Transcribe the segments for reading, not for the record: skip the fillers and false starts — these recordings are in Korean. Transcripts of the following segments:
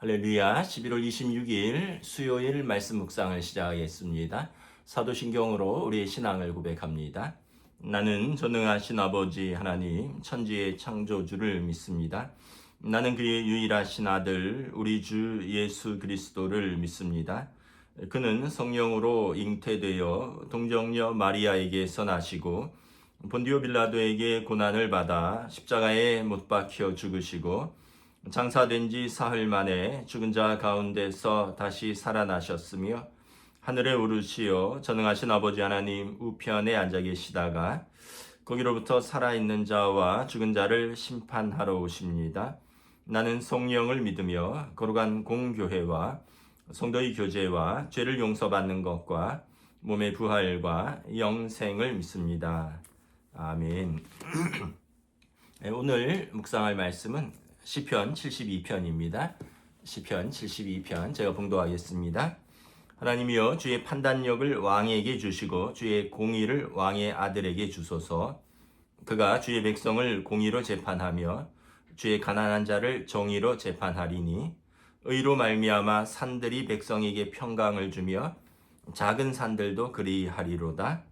할렐루야. 11월 26일 수요일 말씀 묵상을 시작하겠습니다. 사도신경으로 우리의 신앙을 고백합니다. 나는 전능하신 아버지 하나님 천지의 창조주를 믿습니다. 나는 그의 유일하신 아들 우리 주 예수 그리스도를 믿습니다. 그는 성령으로 잉태되어 동정녀 마리아에게서 나시고 본디오 빌라도에게 고난을 받아 십자가에 못 박혀 죽으시고 장사된 지 사흘 만에 죽은 자 가운데서 다시 살아나셨으며 하늘에 오르시어 전능하신 아버지 하나님 우편에 앉아 계시다가 거기로부터 살아있는 자와 죽은 자를 심판하러 오십니다. 나는 성령을 믿으며 거룩한 공교회와 성도의 교제와 죄를 용서받는 것과 몸의 부활과 영생을 믿습니다. 아멘. 오늘 묵상할 말씀은 시편 72편입니다. 시편 72편 제가 봉독하겠습니다. 하나님이여 주의 판단력을 왕에게 주시고 주의 공의를 왕의 아들에게 주소서. 그가 주의 백성을 공의로 재판하며 주의 가난한 자를 정의로 재판하리니 의로 말미암아 산들이 백성에게 평강을 주며 작은 산들도 그리하리로다.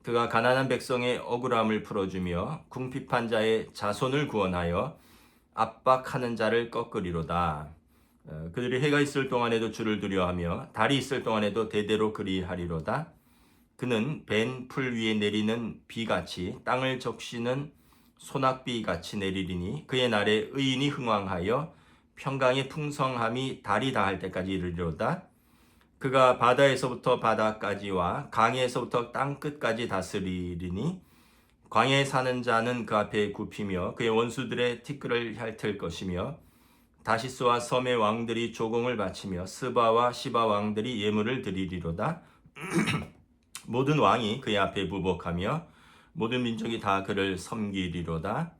그가 가난한 백성의 억울함을 풀어주며 궁핍한 자의 자손을 구원하여 압박하는 자를 꺾으리로다. 그들이 해가 있을 동안에도 주를 두려워하며 달이 있을 동안에도 대대로 그리하리로다. 그는 벤 풀 위에 내리는 비같이 땅을 적시는 소낙비같이 내리리니 그의 날에 의인이 흥왕하여 평강의 풍성함이 달이 다할 때까지 이르리로다. 그가 바다에서부터 바다까지와 강에서부터 땅끝까지 다스리리니 광야에 사는 자는 그 앞에 굽히며 그의 원수들의 티끌을 핥을 것이며 다시스와 섬의 왕들이 조공을 바치며 스바와 시바 왕들이 예물을 드리리로다. 모든 왕이 그의 앞에 부복하며 모든 민족이 다 그를 섬기리로다.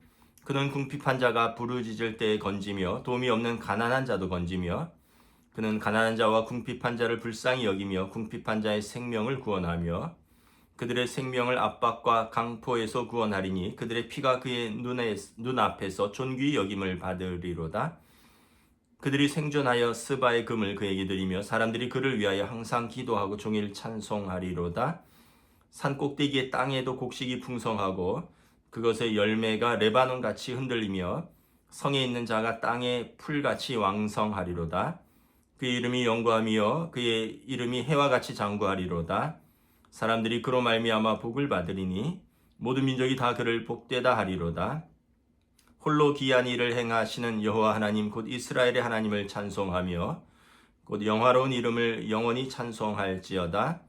그는 궁핍한 자가 부르짖을 때에 건지며 도움이 없는 가난한 자도 건지며 그는 가난한 자와 궁핍한 자를 불쌍히 여기며 궁핍한 자의 생명을 구원하며 그들의 생명을 압박과 강포에서 구원하리니 그들의 피가 그의 눈앞에서 존귀히 여김을 받으리로다. 그들이 생존하여 스바의 금을 그에게 드리며 사람들이 그를 위하여 항상 기도하고 종일 찬송하리로다. 산 꼭대기의 땅에도 곡식이 풍성하고 그것의 열매가 레바논같이 흔들리며 성에 있는 자가 땅의 풀같이 왕성하리로다. 그의 이름이 영구하며 그의 이름이 해와 같이 장구하리로다. 사람들이 그로 말미암아 복을 받으리니 모든 민족이 다 그를 복되다 하리로다. 홀로 기이한 일을 행하시는 여호와 하나님 곧 이스라엘의 하나님을 찬송하며 곧 영화로운 이름을 영원히 찬송할지어다.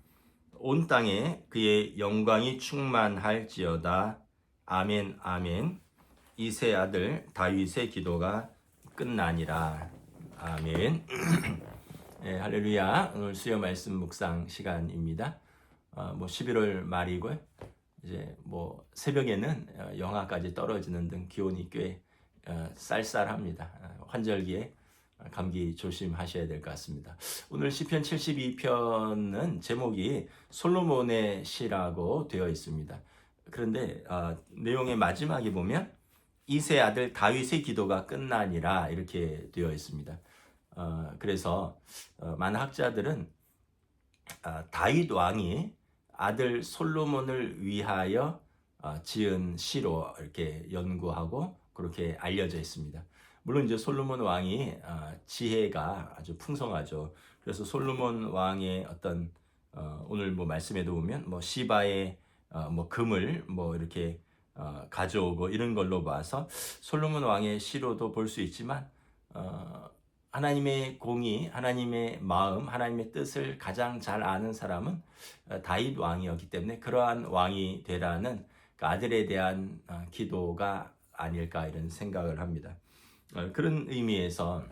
온 땅에 그의 영광이 충만할지어다. 아멘 아멘. 이세 아들 다윗의 기도가 끝나니라. 아멘. 네, 할렐루야. 오늘 수요 말씀 묵상 시간입니다. 11월 말이고요. 이제 새벽에는 영하까지 떨어지는 등 기온이 꽤 쌀쌀합니다. 환절기에 감기 조심하셔야 될 것 같습니다. 오늘 시편 72편은 제목이 솔로몬의 시라고 되어 있습니다. 그런데 내용의 마지막에 보면 이세 아들 다윗의 기도가 끝나니라 이렇게 되어 있습니다. 그래서 많은 학자들은 다윗 왕이 아들 솔로몬을 위하여 지은 시로 이렇게 연구하고 그렇게 알려져 있습니다. 물론 이제 솔로몬 왕이 지혜가 아주 풍성하죠. 그래서 솔로몬 왕의 어떤 오늘 말씀에도 보면 시바의 금을 이렇게 가져오고 이런 걸로 봐서 솔로몬 왕의 시로도 볼 수 있지만 하나님의 공의, 하나님의 마음, 하나님의 뜻을 가장 잘 아는 사람은 다윗 왕이었기 때문에 그러한 왕이 되라는 그 아들에 대한 기도가 아닐까 이런 생각을 합니다. 그런 의미에서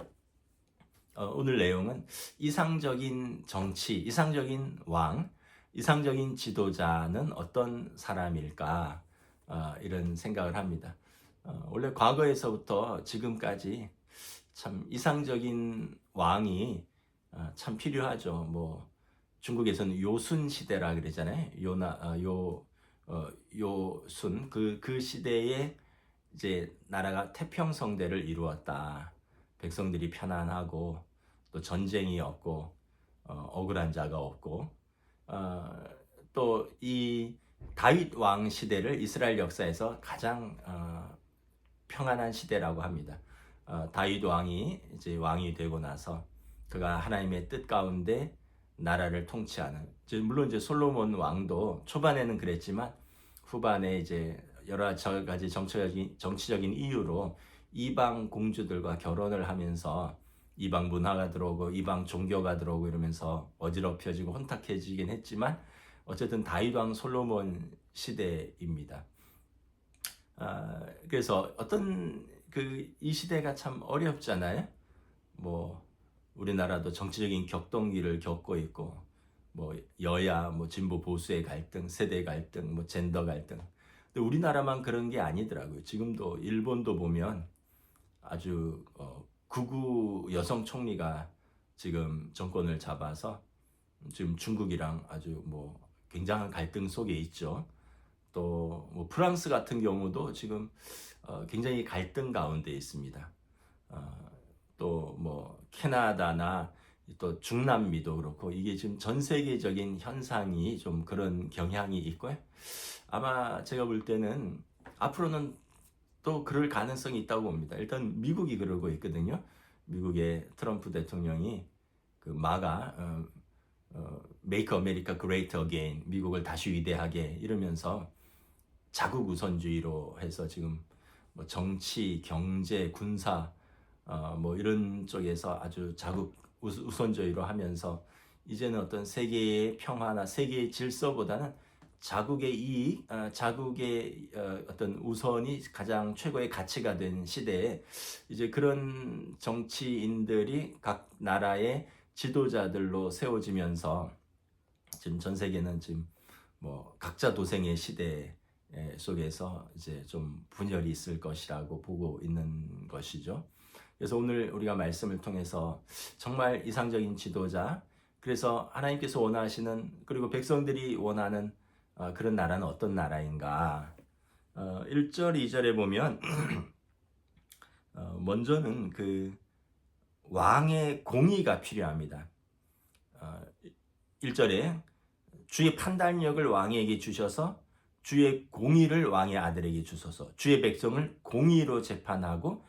오늘 내용은 이상적인 정치, 이상적인 왕, 이상적인 지도자는 어떤 사람일까 이런 생각을 합니다. 원래 과거에서부터 지금까지 참 이상적인 왕이 참 필요하죠. 중국에서는 요순 시대라 그러잖아요. 요순 그 시대에 이제 나라가 태평성대를 이루었다. 백성들이 편안하고 또 전쟁이 없고 억울한 자가 없고 또 이 다윗 왕 시대를 이스라엘 역사에서 가장 평안한 시대라고 합니다. 다윗 왕이 이제 왕이 되고 나서 그가 하나님의 뜻 가운데 나라를 통치하는, 물론 이제 솔로몬 왕도 초반에는 그랬지만 후반에 이제 여러 가지 정치적인 이유로 이방 공주들과 결혼을 하면서 이방 문화가 들어오고 이방 종교가 들어오고 이러면서 어지럽혀지고 혼탁해지긴 했지만 어쨌든 다윗 왕 솔로몬 시대입니다. 그래서 어떤 이 시대가 참 어렵잖아요. 뭐 우리나라도 정치적인 격동기를 겪고 있고, 뭐 여야, 뭐 진보 보수의 갈등, 세대 갈등, 뭐 젠더 갈등. 근데 우리나라만 그런 게 아니더라고요. 지금도 일본도 보면 아주 극우 여성 총리가 지금 정권을 잡아서 지금 중국이랑 아주 뭐 굉장한 갈등 속에 있죠. 또 뭐 프랑스 같은 경우도 지금 굉장히 갈등 가운데 있습니다. 또 뭐 캐나다나 또 중남미도 그렇고 이게 지금 전 세계적인 현상이 좀 그런 경향이 있고요. 아마 제가 볼 때는 앞으로는 또 그럴 가능성이 있다고 봅니다. 일단 미국이 그러고 있거든요. 미국의 트럼프 대통령이 그 마가 Make America Great Again, 미국을 다시 위대하게 이러면서 자국 우선주의로 해서 지금 뭐 정치, 경제, 군사 뭐 이런 쪽에서 아주 자국 우선주의로 하면서 이제는 어떤 세계의 평화나 세계의 질서보다는 자국의 이익, 자국의 어떤 우선이 가장 최고의 가치가 된 시대에 이제 그런 정치인들이 각 나라의 지도자들로 세워지면서 지금 전 세계는 지금 뭐 각자 도생의 시대 속에서 이제 좀 분열이 있을 것이라고 보고 있는 것이죠. 그래서 오늘 우리가 말씀을 통해서 정말 이상적인 지도자, 그래서 하나님께서 원하시는, 그리고 백성들이 원하는 그런 나라는 어떤 나라인가? 1절, 2절에 보면 먼저는 그 왕의 공의가 필요합니다. 1절에 주의 판단력을 왕에게 주셔서 주의 공의를 왕의 아들에게 주소서. 주의 백성을 공의로 재판하고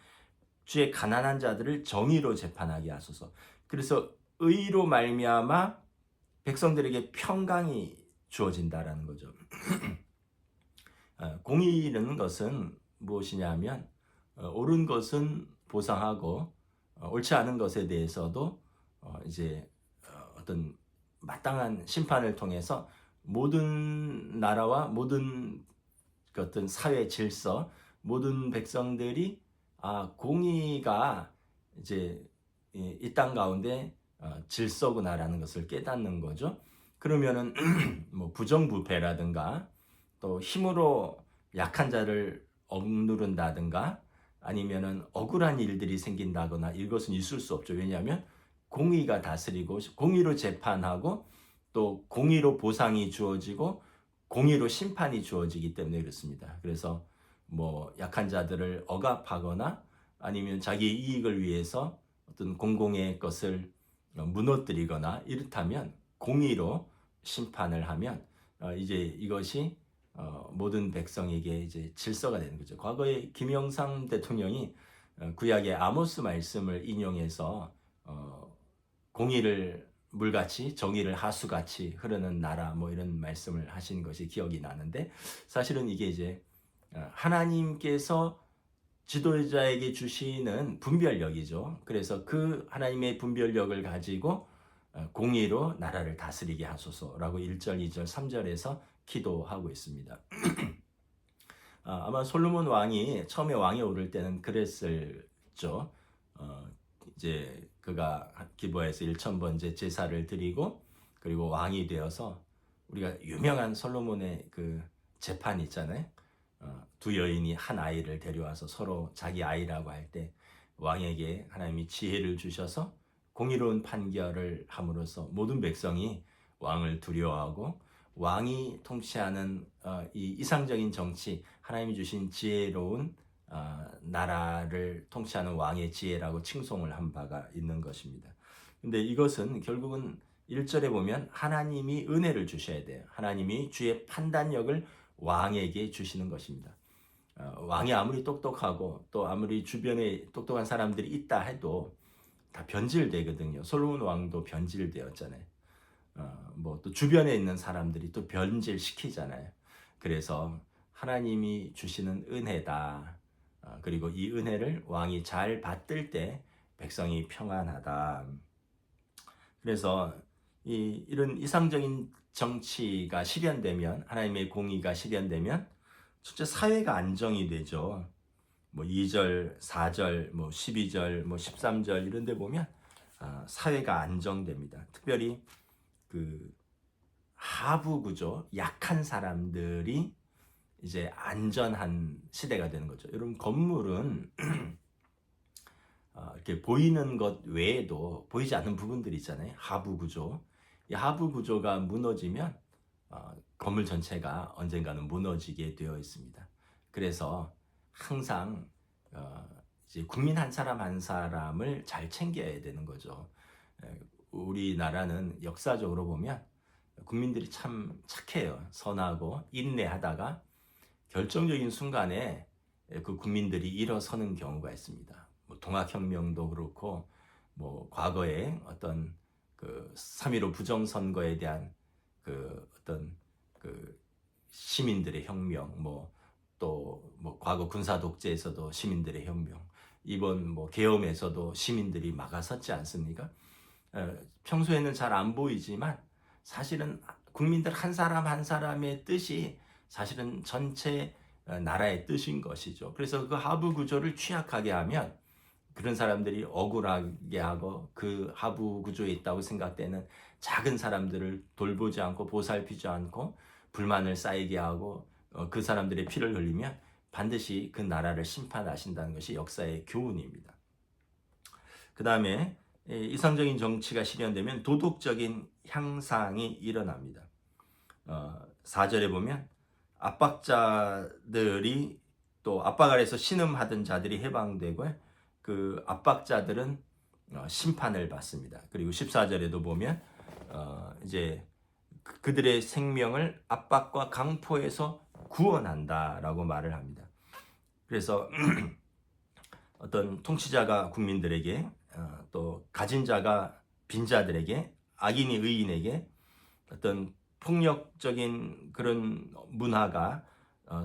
주의 가난한 자들을 정의로 재판하게 하소서. 그래서 의로 말미암아 백성들에게 평강이 주어진다라는 거죠. 공의라는 것은 무엇이냐면 옳은 것은 보상하고 옳지 않은 것에 대해서도 이제 어떤 마땅한 심판을 통해서 모든 나라와 모든 어떤 사회 질서, 모든 백성들이 공의가 이제 이 땅 가운데 질서구나라는 것을 깨닫는 거죠. 그러면은 뭐 부정부패라든가 또 힘으로 약한 자를 억누른다든가 아니면은 억울한 일들이 생긴다거나 이것은 있을 수 없죠. 왜냐하면 공의가 다스리고 공의로 재판하고 또 공의로 보상이 주어지고 공의로 심판이 주어지기 때문에 그렇습니다. 그래서 뭐 약한 자들을 억압하거나 아니면 자기의 이익을 위해서 어떤 공공의 것을 무너뜨리거나 이렇다면 공의로 심판을 하면 이제 이것이 모든 백성에게 이제 질서가 되는 거죠. 과거에 김영삼 대통령이 구약의 아모스 말씀을 인용해서 공의를 물같이 정의를 하수같이 흐르는 나라 뭐 이런 말씀을 하신 것이 기억이 나는데, 사실은 이게 이제 하나님께서 지도자에게 주시는 분별력이죠. 그래서 그 하나님의 분별력을 가지고 공의로 나라를 다스리게 하소서라고 1절, 2절, 3절에서 기도하고 있습니다. 아마 솔로몬 왕이 처음에 왕에 오를 때는 그랬을죠. 이제 그가 기브아에서 1000번째 제사를 드리고 그리고 왕이 되어서 우리가 유명한 솔로몬의 그 재판 있잖아요. 두 여인이 한 아이를 데려와서 서로 자기 아이라고 할 때 왕에게 하나님이 지혜를 주셔서 공의로운 판결을 함으로써 모든 백성이 왕을 두려워하고 왕이 통치하는 이 이상적인 정치, 하나님이 주신 지혜로운 나라를 통치하는 왕의 지혜라고 칭송을 한 바가 있는 것입니다. 근데 이것은 결국은 1절에 보면 하나님이 은혜를 주셔야 돼요. 하나님이 주의 판단력을 왕에게 주시는 것입니다. 왕이 아무리 똑똑하고 또 아무리 주변에 똑똑한 사람들이 있다 해도 다 변질되거든요. 솔로몬 왕도 변질되었잖아요. 뭐 또 주변에 있는 사람들이 또 변질시키잖아요. 그래서 하나님이 주시는 은혜다. 그리고 이 은혜를 왕이 잘 받들 때 백성이 평안하다. 그래서 이런 이상적인 정치가 실현되면, 하나님의 공의가 실현되면 진짜 사회가 안정이 되죠. 뭐 2절, 4절, 뭐 12절, 뭐 13절 이런 데 보면 사회가 안정됩니다. 특별히 그 하부 구조, 약한 사람들이 이제 안전한 시대가 되는 거죠. 여러분, 건물은 이렇게 보이는 것 외에도 보이지 않는 부분들이 있잖아요. 하부 구조. 이 하부 구조가 무너지면 건물 전체가 언젠가는 무너지게 되어 있습니다. 그래서 항상 이제 국민 한 사람 한 사람을 잘 챙겨야 되는 거죠. 우리나라는 역사적으로 보면 국민들이 참 착해요. 선하고 인내하다가 결정적인 순간에 그 국민들이 일어서는 경우가 있습니다. 뭐 동학혁명도 그렇고, 뭐 과거에 어떤 그 3.15 부정선거에 대한 그 어떤 그 시민들의 혁명, 뭐 또 뭐 과거 군사 독재에서도 시민들의 혁명, 이번 뭐 계엄에서도 시민들이 막아섰지 않습니까? 평소에는 잘 안 보이지만 사실은 국민들 한 사람 한 사람의 뜻이 사실은 전체 나라의 뜻인 것이죠. 그래서 그 하부 구조를 취약하게 하면 그런 사람들이 억울하게 하고, 그 하부 구조에 있다고 생각되는 작은 사람들을 돌보지 않고 보살피지 않고 불만을 쌓이게 하고 그 사람들의 피를 흘리면 반드시 그 나라를 심판하신다는 것이 역사의 교훈입니다. 그 다음에 이상적인 정치가 실현되면 도덕적인 향상이 일어납니다. 4절에 보면 압박자들이, 또 압박 아래서 신음하던 자들이 해방되고 그 압박자들은 심판을 받습니다. 그리고 14절에도 보면 이제 그들의 생명을 압박과 강포에서 구원한다라고 말을 합니다. 그래서 어떤 통치자가 국민들에게, 또 가진 자가 빈자들에게, 악인이 의인에게 어떤 폭력적인 그런 문화가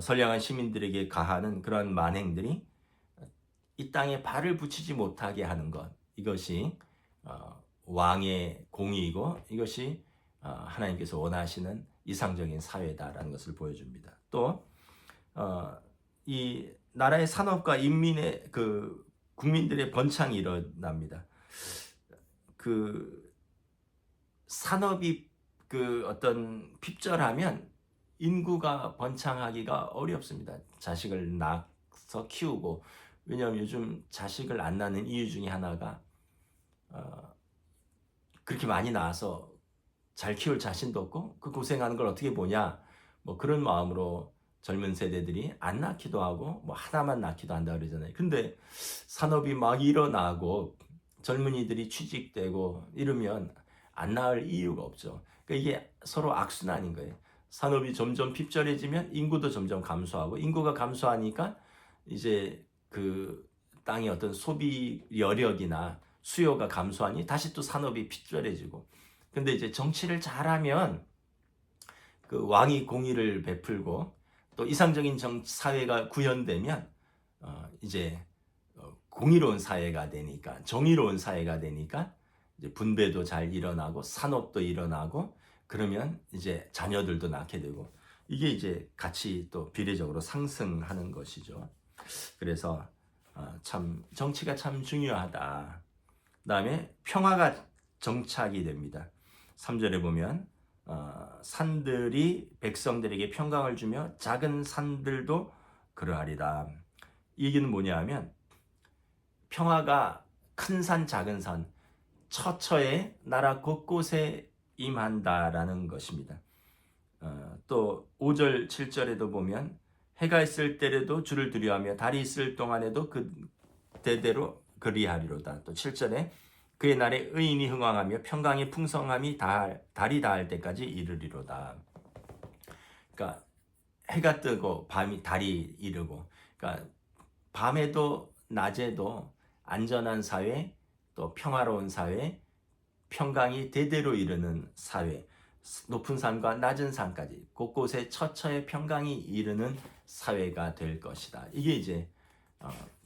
선량한 시민들에게 가하는 그런 만행들이 이 땅에 발을 붙이지 못하게 하는 것, 이것이 왕의 공의이고 이것이 하나님께서 원하시는 이상적인 사회다라는 것을 보여줍니다. 또 이 나라의 산업과 인민의 그 국민들의 번창이 일어납니다. 그 산업이 그 어떤 핍절하면 인구가 번창하기가 어렵습니다. 자식을 낳아서 키우고, 왜냐하면 요즘 자식을 안 낳는 이유 중에 하나가 그렇게 많이 낳아서 잘 키울 자신도 없고 그 고생하는 걸 어떻게 보냐, 뭐 그런 마음으로 젊은 세대들이 안 낳기도 하고 뭐 하나만 낳기도 한다 그러잖아요. 근데 산업이 막 일어나고 젊은이들이 취직되고 이러면 안 낳을 이유가 없죠. 그러니까 이게 서로 악순환인 거예요. 산업이 점점 핍절해지면 인구도 점점 감소하고, 인구가 감소하니까 이제 그 땅의 어떤 소비 여력이나 수요가 감소하니 다시 또 산업이 핍절해지고. 근데 이제 정치를 잘하면 그 왕이 공의를 베풀고 또 이상적인 사회가 구현되면 이제 공의로운 사회가 되니까, 정의로운 사회가 되니까 이제 분배도 잘 일어나고 산업도 일어나고, 그러면 이제 자녀들도 낳게 되고, 이게 이제 같이 또 비례적으로 상승하는 것이죠. 그래서 참 정치가 참 중요하다. 그다음에 평화가 정착이 됩니다. 3절에 보면 산들이 백성들에게 평강을 주며 작은 산들도 그러하리라. 이 얘기는 뭐냐 하면, 평화가 큰 산 작은 산 처처에 나라 곳곳에 임한다라는 것입니다. 또 5절 7절에도 보면 해가 있을 때라도 주를 두려워하며 달이 있을 동안에도 그 대대로 그리하리로다. 또 7절에 그의 날에 의인이 흥왕하며 평강의 풍성함이 달이 닿을 때까지 이르리로다. 그러니까 해가 뜨고 달이 이르고, 그러니까 밤에도 낮에도 안전한 사회, 또 평화로운 사회, 평강이 대대로 이르는 사회, 높은 산과 낮은 산까지 곳곳에 처처에 평강이 이르는 사회가 될 것이다. 이게 이제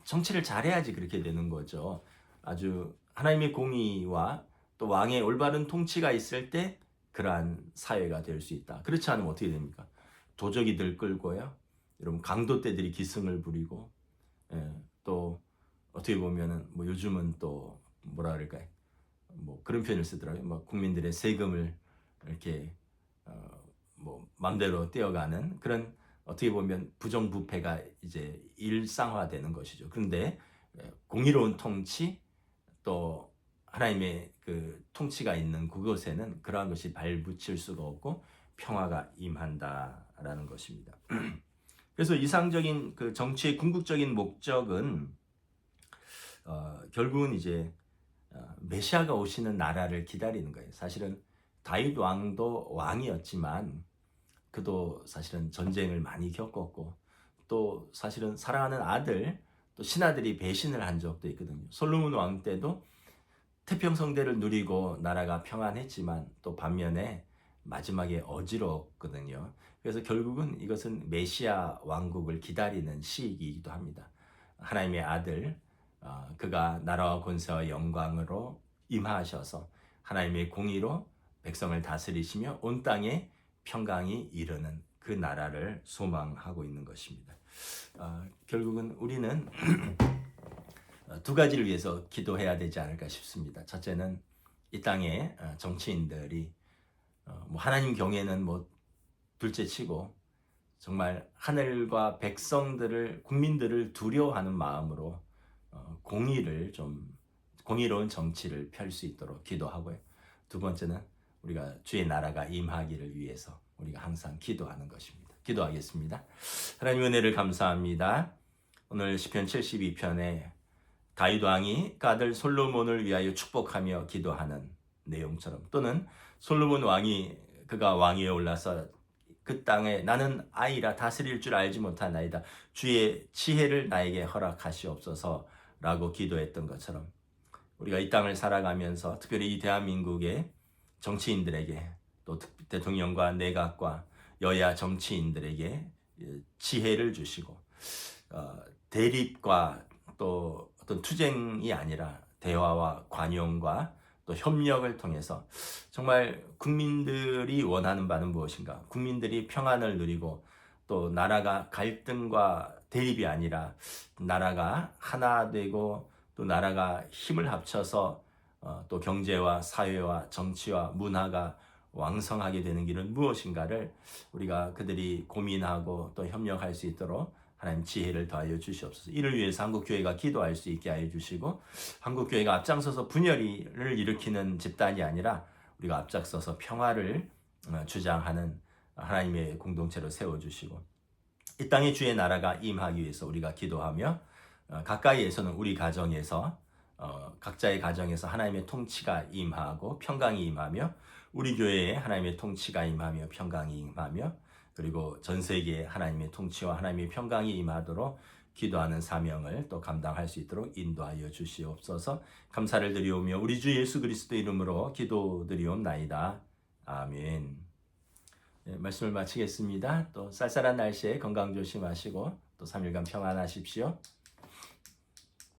정치를 잘해야지 그렇게 되는 거죠. 아주 하나님의 공의와 또 왕의 올바른 통치가 있을 때 그러한 사회가 될 수 있다. 그렇지 않으면 어떻게 됩니까? 도적이 들끓고요. 여러분 강도떼들이 기승을 부리고, 또 어떻게 보면은 뭐 요즘은 또 뭐라 그럴까요? 뭐 그런 표현을 쓰더라고요. 뭐 국민들의 세금을 이렇게 뭐 맘대로 떼어가는 그런, 어떻게 보면 부정부패가 이제 일상화되는 것이죠. 그런데 공의로운 통치, 또 하나님의 그 통치가 있는 그곳에는 그러한 것이 발붙일 수가 없고 평화가 임한다라는 것입니다. 그래서 이상적인 그 정치의 궁극적인 목적은 결국은 이제 메시아가 오시는 나라를 기다리는 거예요. 사실은 다윗 왕도 왕이었지만 그도 사실은 전쟁을 많이 겪었고, 또 사실은 사랑하는 아들, 또 신하들이 배신을 한 적도 있거든요. 솔로몬 왕 때도 태평성대를 누리고 나라가 평안했지만 또 반면에 마지막에 어지러웠거든요. 그래서 결국은 이것은 메시아 왕국을 기다리는 시기이기도 합니다. 하나님의 아들, 그가 나라와 권세와 영광으로 임하셔서 하나님의 공의로 백성을 다스리시며 온 땅에 평강이 이르는 그 나라를 소망하고 있는 것입니다. 결국은 우리는 두 가지를 위해서 기도해야 되지 않을까 싶습니다. 첫째는 이 땅의 정치인들이 뭐 하나님 경외는 뭐 둘째치고 정말 하늘과 백성들을, 국민들을 두려워하는 마음으로 공의로운 정치를 펼 수 있도록 기도하고요. 두 번째는 우리가 주의 나라가 임하기를 위해서 우리가 항상 기도하는 것입니다. 기도하겠습니다. 하나님 은혜를 감사합니다. 오늘 시편 72편에 다윗 왕이 그 아들 솔로몬을 위하여 축복하며 기도하는 내용처럼, 또는 솔로몬 왕이 그가 왕위에 올라서 그 땅에 나는 아이라 다스릴 줄 알지 못하나이다, 주의 지혜를 나에게 허락하시옵소서 라고 기도했던 것처럼, 우리가 이 땅을 살아가면서 특별히 이 대한민국의 정치인들에게, 또 대통령과 내각과 여야 정치인들에게 지혜를 주시고, 대립과 또 어떤 투쟁이 아니라 대화와 관용과 또 협력을 통해서 정말 국민들이 원하는 바는 무엇인가, 국민들이 평안을 누리고 또 나라가 갈등과 대립이 아니라 나라가 하나 되고 또 나라가 힘을 합쳐서 또 경제와 사회와 정치와 문화가 왕성하게 되는 길은 무엇인가를 우리가 그들이 고민하고 또 협력할 수 있도록 하나님 지혜를 더하여 주시옵소서. 이를 위해서 한국교회가 기도할 수 있게 하여 주시고, 한국교회가 앞장서서 분열을 일으키는 집단이 아니라 우리가 앞장서서 평화를 주장하는 하나님의 공동체로 세워주시고, 이 땅에 주의 나라가 임하기 위해서 우리가 기도하며, 가까이에서는 우리 가정에서 각자의 가정에서 하나님의 통치가 임하고 평강이 임하며, 우리 교회에 하나님의 통치가 임하며 평강이 임하며, 그리고 전 세계에 하나님의 통치와 하나님의 평강이 임하도록 기도하는 사명을 또 감당할 수 있도록 인도하여 주시옵소서. 감사를 드리오며 우리 주 예수 그리스도 이름으로 기도드리옵나이다. 아멘. 네, 말씀을 마치겠습니다. 또 쌀쌀한 날씨에 건강 조심하시고 또 3일간 평안하십시오.